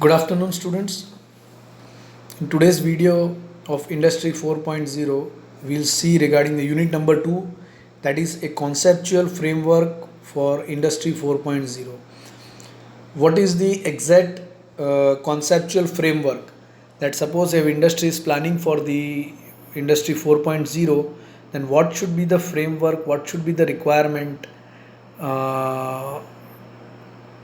Good afternoon, students. In today's video of Industry 4.0, we'll see regarding the unit number 2, that is a conceptual framework for Industry 4.0. What is the exact conceptual framework? That suppose if industry is planning for the Industry 4.0, then what should be the framework, what should be the requirement to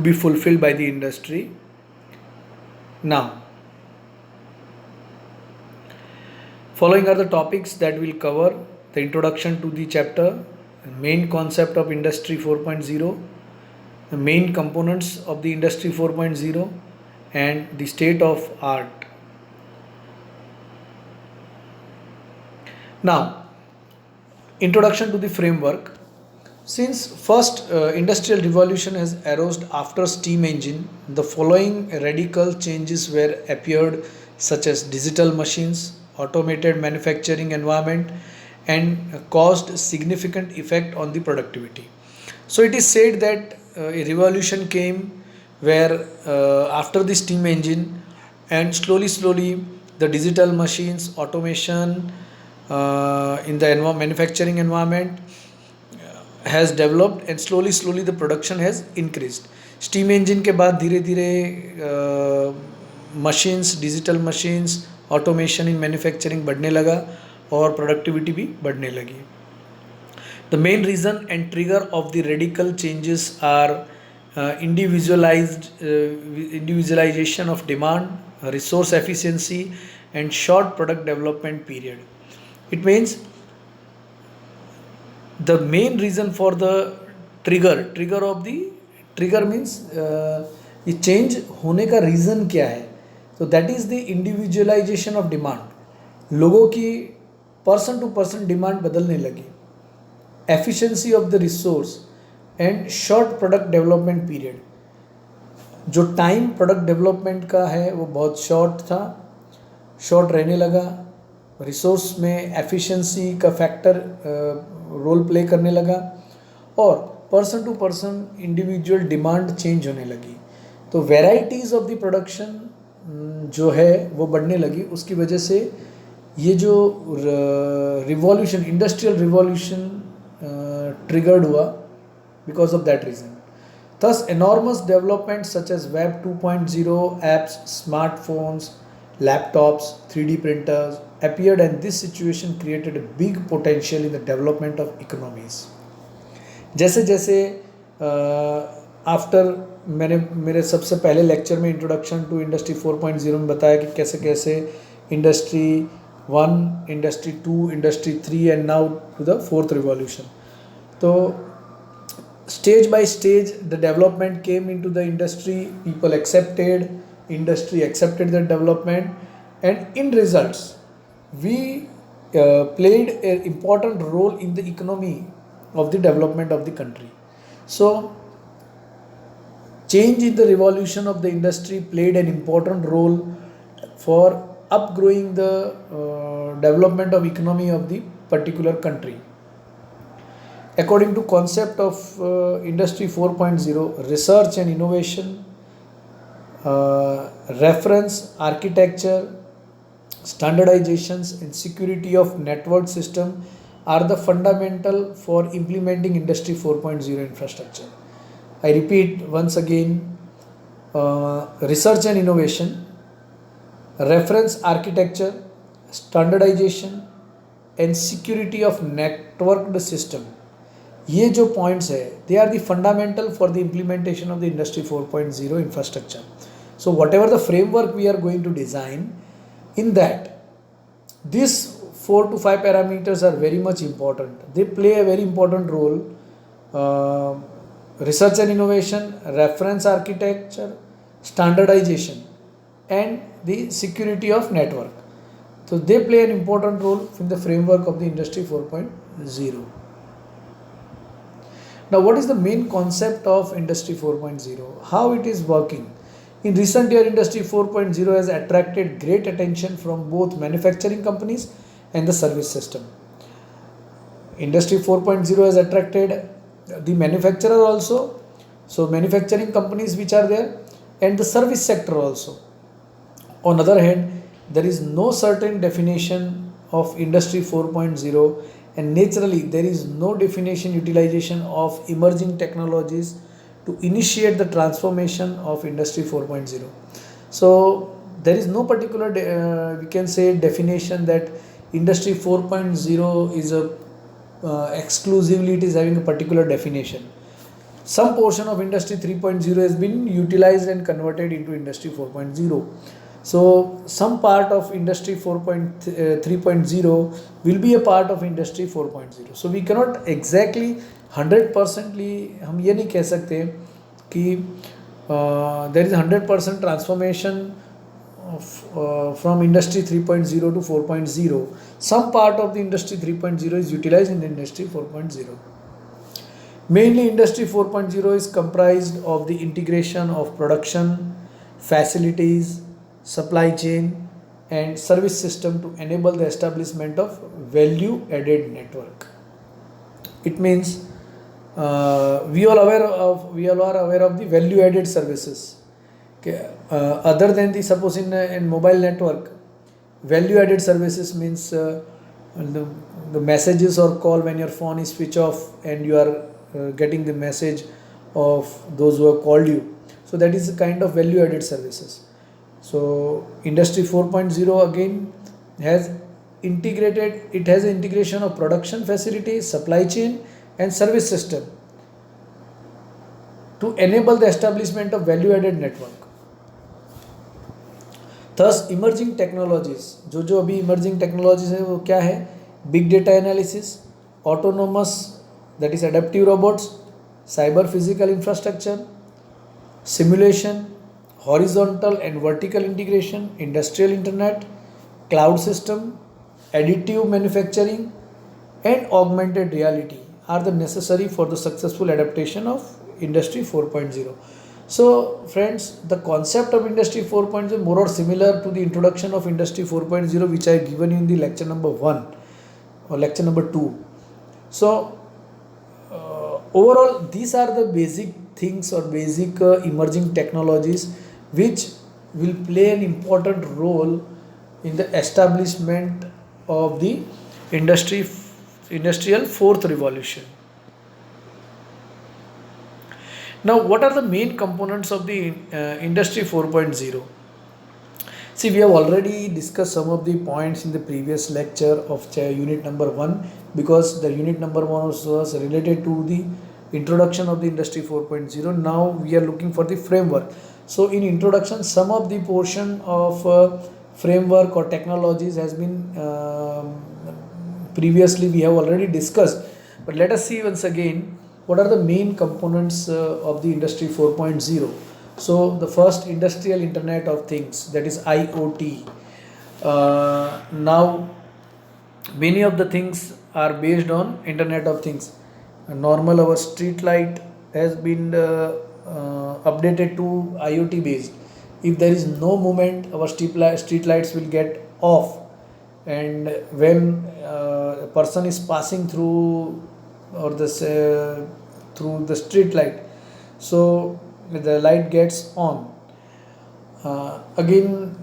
be fulfilled by the industry? Now, following are the topics that will cover: the introduction to the chapter, the main concept of Industry 4.0, the main components of the Industry 4.0, and the state of art. Now, introduction to the framework. Since first industrial revolution has arose after steam engine, the following radical changes were appeared, such as digital machines, automated manufacturing environment, and caused significant effect on the productivity. So it is said that a revolution came where after the steam engine, and slowly the digital machines, automation in the manufacturing environment has developed, and slowly the production has increased. Steam engine के बाद धीरे धीरे machines, digital machines, automation in manufacturing बढ़ने लगा और productivity भी बढ़ने लगी. The main reason and trigger of the radical changes are individualization of demand, resource efficiency, and short product development period. It means the main reason for the trigger means ये change होने का reason क्या है. तो that is the individualisation of demand. लोगों की person to person demand बदलने लगी. Efficiency of the resource and short product development period. जो टाइम प्रोडक्ट डेवलपमेंट का है वो बहुत शॉर्ट रहने लगा. रिसोर्स में एफिशिएंसी का फैक्टर रोल प्ले करने लगा और person to person individual demand change होने लगी. तो वेराइटीज़ ऑफ द प्रोडक्शन जो है वो बढ़ने लगी. उसकी वजह से ये जो रिवॉल्यूशन, इंडस्ट्रियल रिवॉल्यूशन ट्रिगर्ड हुआ because of that reason. Thus, enormous developments such as Web 2.0, apps, smartphones, laptops, 3D printers appeared, and this situation created a big potential in the development of economies. जैसे जैसे after मैंने मेरे सबसे पहले lecture में introduction to industry 4.0 में बताया कि कैसे कैसे industry 1, industry 2, industry 3 and now to the fourth revolution. तो stage by stage the development came into the industry, people industry accepted the development, and in results we played an important role in the economy of the development of the country. So change in the revolution of the industry played an important role for upgrowing the development of economy of the particular country. According to concept of Industry 4.0, research and innovation, reference architecture, standardizations, and security of network system are the fundamental for implementing Industry 4.0 infrastructure. I repeat once again, research and innovation, reference architecture, standardization, and security of networked system. ये जो points है they are the fundamental for the implementation of the industry 4.0 infrastructure. So whatever the framework we are going to design, in that this 4 to 5 parameters are very much important. They play a very important role. Research and innovation, reference architecture, standardization, and the security of network. So they play an important role in the framework of the Industry 4.0. Now, what is the main concept of Industry 4.0? How it is working? In recent year, Industry 4.0 has attracted great attention from both manufacturing companies and the service system. Industry 4.0 has attracted the manufacturer also, so manufacturing companies which are there, and the service sector also. On other hand, there is no certain definition of Industry 4.0, and naturally there is no definition utilization of emerging technologies to initiate the transformation of Industry 4.0. So there is no particular we can say definition that Industry 4.0 is a exclusively it is having a particular definition. Some portion of Industry 3.0 has been utilized and converted into Industry 4.0. So some part of Industry 4.3.0 will be a part of Industry 4.0. So we cannot exactly 100%ly हम ये नहीं कह सकते कि there is 100% transformation from Industry 3.0 to 4.0. Some part of the Industry 3.0 is utilized in Industry 4.0. Mainly Industry 4.0 is comprised of the integration of production, facilities, supply chain and service system to enable the establishment of value added network. It means we all are aware of the value added services. Okay. Other than the suppose in mobile network, value added services means the messages or call when your phone is switch off and you are getting the message of those who have called you. So that is a kind of value added services. So Industry 4.0 again has integrated, it has an integration of production facilities, supply chain and service system to enable the establishment of value added network. Thus emerging technologies, जो अभी emerging technologies है वो क्या है? Big data analysis, autonomous that is adaptive robots, cyber physical infrastructure, simulation, horizontal and vertical integration, industrial internet, cloud system, additive manufacturing and augmented reality are the necessary for the successful adaptation of Industry 4.0. So friends, the concept of Industry 4.0 more or similar to the introduction of Industry 4.0 which I have given you in the lecture number 1 or lecture number 2. So overall these are the basic things or basic emerging technologies which will play an important role in the establishment of the industrial fourth revolution. Now what are the main components of the Industry 4.0? See, we have already discussed some of the points in the previous lecture of unit number 1 because the unit number 1 was related to the introduction of the Industry 4.0. Now we are looking for the framework. So in introduction, some of the portion of framework or technologies has been previously we have already discussed. But let us see once again what are the main components of the Industry 4.0. So the first, Industrial Internet of Things, that is IoT. Now many of the things are based on Internet of Things. Normal our street light has been updated to IoT based. If there is no movement, our street lights will get off, and when a person is passing through or this through the street light, so the light gets on. Again,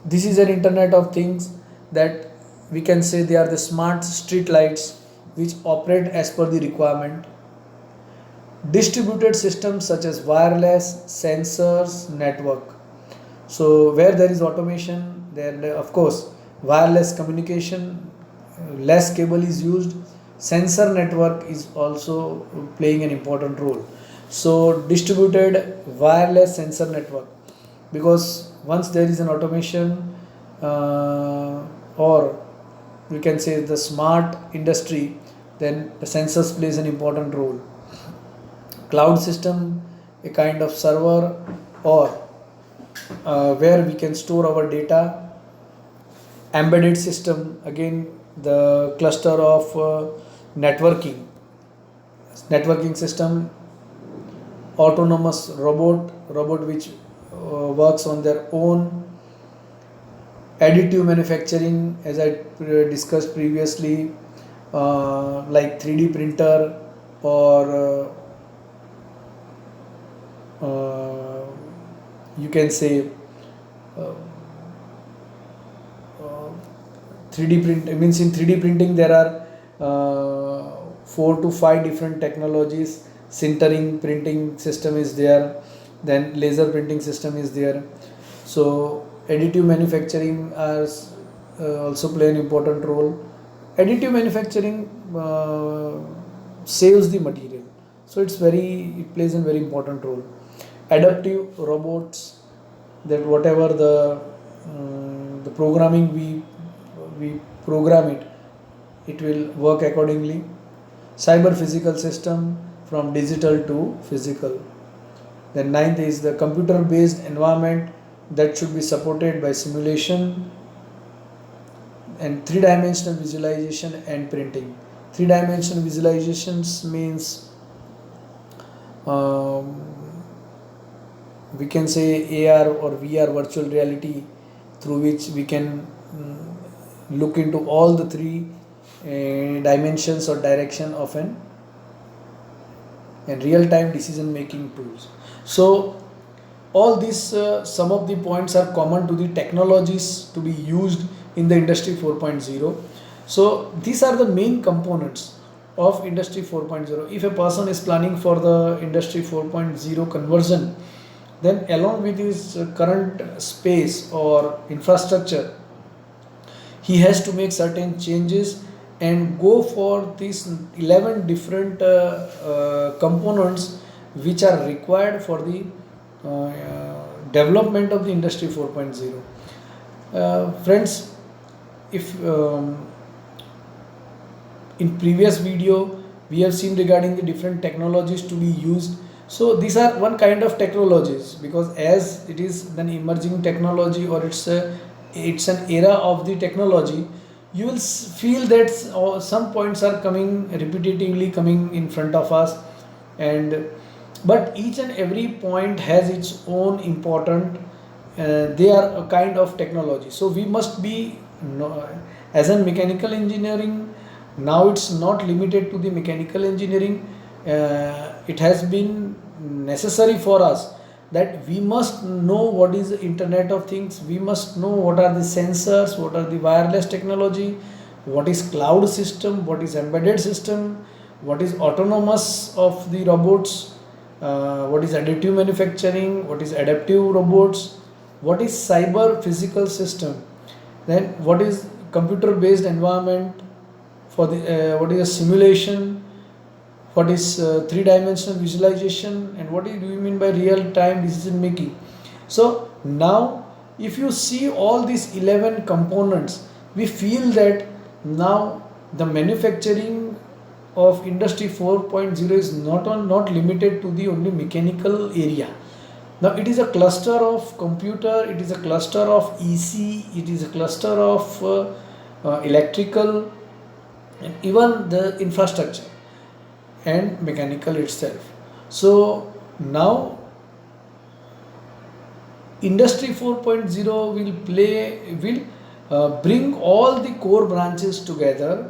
this is an Internet of Things that we can say they are the smart street lights which operate as per the requirement. Distributed systems such as wireless, sensors, network. So where there is automation, then of course wireless communication, less cable is used. Sensor network is also playing an important role. So distributed wireless sensor network, because once there is an automation or we can say the smart industry, then the sensors plays an important role. Cloud system, a kind of server or where we can store our data. Embedded system, again the cluster of networking system. Autonomous robot which works on their own. Additive manufacturing, as I discussed previously, like 3D printer or you can say uh, 3D print means in 3D printing there are 4 to 5 different technologies. Sintering printing system is there, then laser printing system is there. So additive manufacturing also play an important role. Additive manufacturing saves the material, so it plays a very important role. Adaptive robots, that whatever the programming we program it, it will work accordingly. Cyber physical system, from digital to physical. Then ninth is the computer based environment that should be supported by simulation and three-dimensional visualization and printing. Three-dimensional visualizations means we can say AR or VR, virtual reality, through which we can look into all the three dimensions or direction of an and real-time decision-making tools. So all these some of the points are common to the technologies to be used in the industry 4.0. So these are the main components of industry 4.0. If a person is planning for the industry 4.0 conversion, then along with his current space or infrastructure, he has to make certain changes and go for these 11 different components which are required for the development of the industry 4.0. Friends, if in previous video we have seen regarding the different technologies to be used, so these are one kind of technologies, because as it is an emerging technology or it's an era of the technology, you will feel that some points are coming repetitively coming in front of us, and but each and every point has its own important they are a kind of technology. So we must be as a mechanical engineering, now it's not limited to the mechanical engineering. It has been necessary for us that we must know what is the Internet of Things, we must know what are the sensors, what are the wireless technology, what is cloud system, what is embedded system, what is autonomous of the robots, what is additive manufacturing, what is adaptive robots, what is cyber physical system, then what is computer based environment, for the what is a simulation, what is three-dimensional visualization, and what do you mean by real-time decision making. So now if you see all these 11 components, we feel that now the manufacturing of industry 4.0 is not limited to the only mechanical area. Now it is a cluster of computer, it is a cluster of EC, it is a cluster of electrical, and even the infrastructure and mechanical itself. So now industry 4.0 will bring all the core branches together,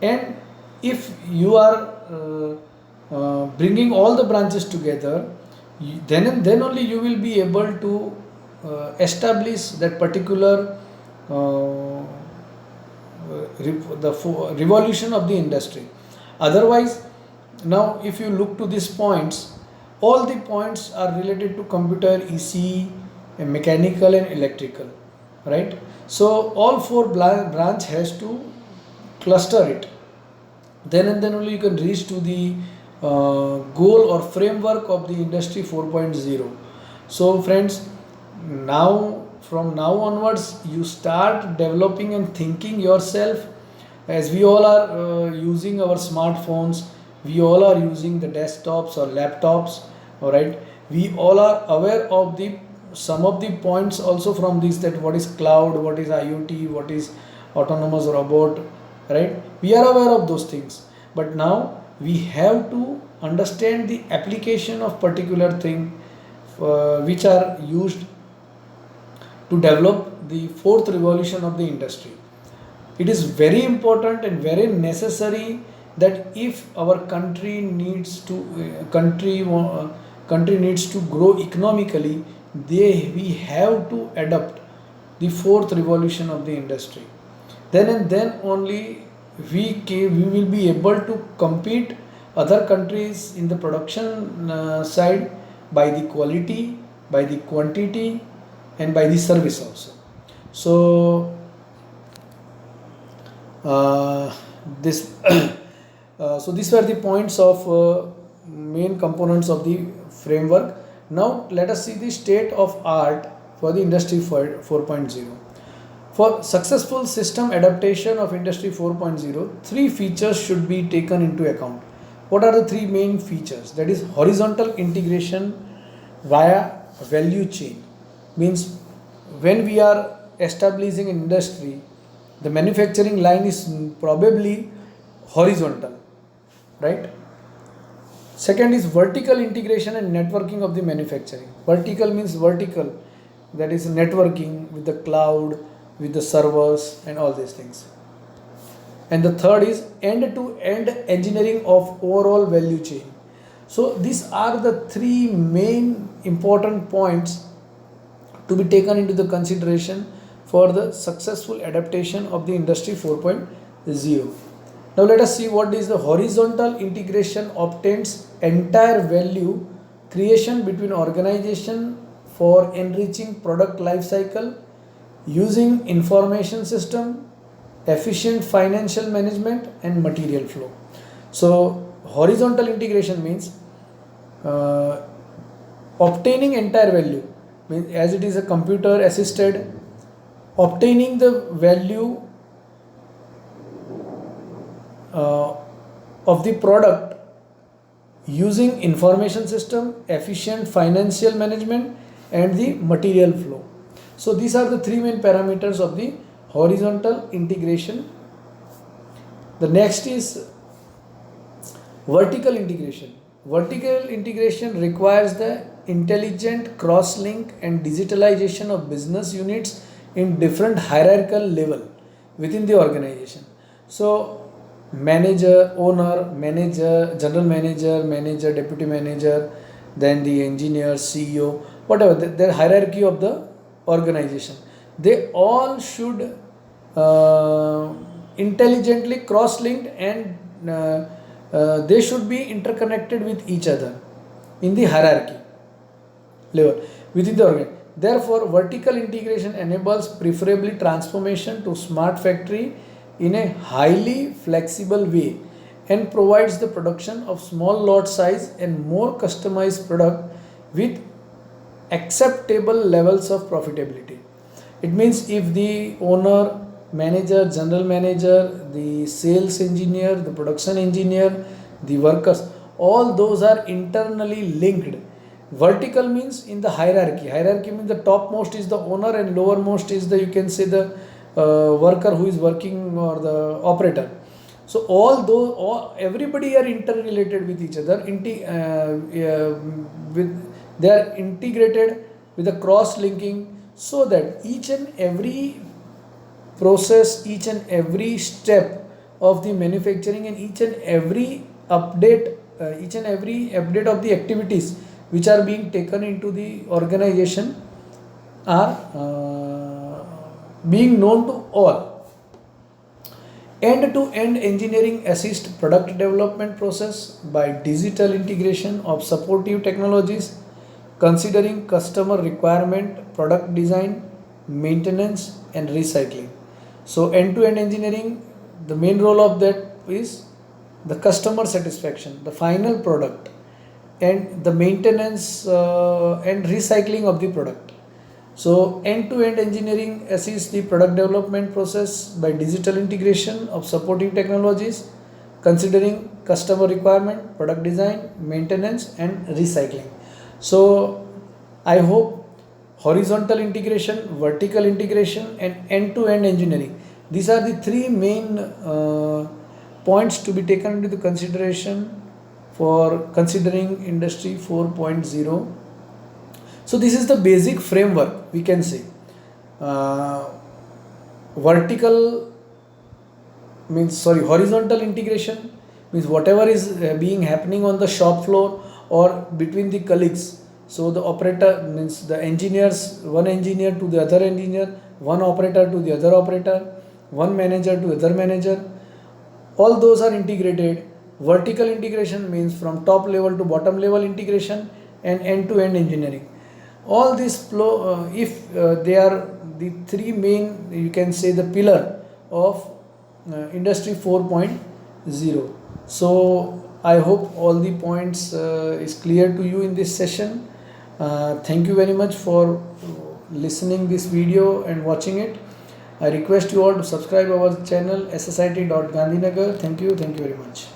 and if you are bringing all the branches together, then only you will be able to establish that particular revolution of the industry. Otherwise, now if you look to these points, all the points are related to computer, EC, and mechanical and electrical, right? So all four branch has to cluster it, then and then only you can reach to the goal or framework of the industry 4.0. So friends, now from now onwards you start developing and thinking yourself, as we all are using our smartphones, we all are using the desktops or laptops, all right, we all are aware of the some of the points also from this, that what is cloud, what is IoT, what is autonomous robot, right? We are aware of those things, but now we have to understand the application of particular thing which are used to develop the fourth revolution of the industry. It is very important and very necessary that if our country needs to country needs to grow economically, we have to adopt the fourth revolution of the industry. Then and then only we will be able to compete other countries in the production side by the quality, by the quantity, and by the service also. So uh, this so these were the points of main components of the framework. Now let us see the state of art for the industry 4.0. For successful system adaptation of industry 4.0, three features should be taken into account. What are the three main features? That is horizontal integration via value chain. Means when we are establishing an industry, the manufacturing line is probably horizontal, right? Second is vertical integration and networking of the manufacturing. Vertical means vertical, that is networking with the cloud, with the servers, and all these things. And the third is end to end engineering of overall value chain. So these are the three main important points to be taken into the consideration for the successful adaptation of the industry 4.0. Now let us see what is the horizontal integration obtains entire value creation between organization for enriching product life cycle using information system, efficient financial management, and material flow. So horizontal integration means uh, obtaining entire value, means as it is a computer assisted, obtaining the value uh, of the product using information system, efficient financial management, and the material flow. So these are the three main parameters of the horizontal integration. The next is vertical integration. Vertical integration requires the intelligent cross link and digitalization of business units in different hierarchical level within the organization. So manager, owner, manager, general manager, manager, deputy manager, then the engineer, CEO, whatever the hierarchy of the organization, they all should intelligently cross linked, and they should be interconnected with each other in the hierarchy level within the organization. Therefore, vertical integration enables preferably transformation to smart factory in a highly flexible way and provides the production of small lot size and more customized product with acceptable levels of profitability. It means if the owner, manager, general manager, the sales engineer, the production engineer, the workers, all those are internally linked. Vertical means in the hierarchy. Hierarchy means the topmost is the owner and lowermost is the, you can say, the worker who is working, or the operator. So everybody are interrelated with each other. They are integrated with a cross linking, so that each and every process, each and every step of the manufacturing, and each and every update of the activities which are being taken into the organization are being known to all. End-to-end engineering assists product development process by digital integration of supportive technologies, considering customer requirement, product design, maintenance, and recycling. So end-to-end engineering, the main role of that is the customer satisfaction, the final product, and the maintenance and recycling of the product. So end-to-end engineering assists the product development process by digital integration of supportive technologies, considering customer requirement, product design, maintenance, and recycling. So I hope horizontal integration, vertical integration, and end-to-end engineering, these are the three main points to be taken into the consideration for considering industry 4.0. So this is the basic framework, we can say. Horizontal integration means whatever is being happening on the shop floor or between the colleagues, So the operator means the engineers, one engineer to the other engineer, one operator to the other operator, one manager to other manager. All those are integrated. Vertical integration means from top level to bottom level integration and end to end engineering. All this flow, if they are the three main, you can say the pillar of industry 4.0. So I hope all the points is clear to you in this session. Thank you very much for listening this video and watching it. I request you all to subscribe our channel ssit.gandhinagar. Thank you very much.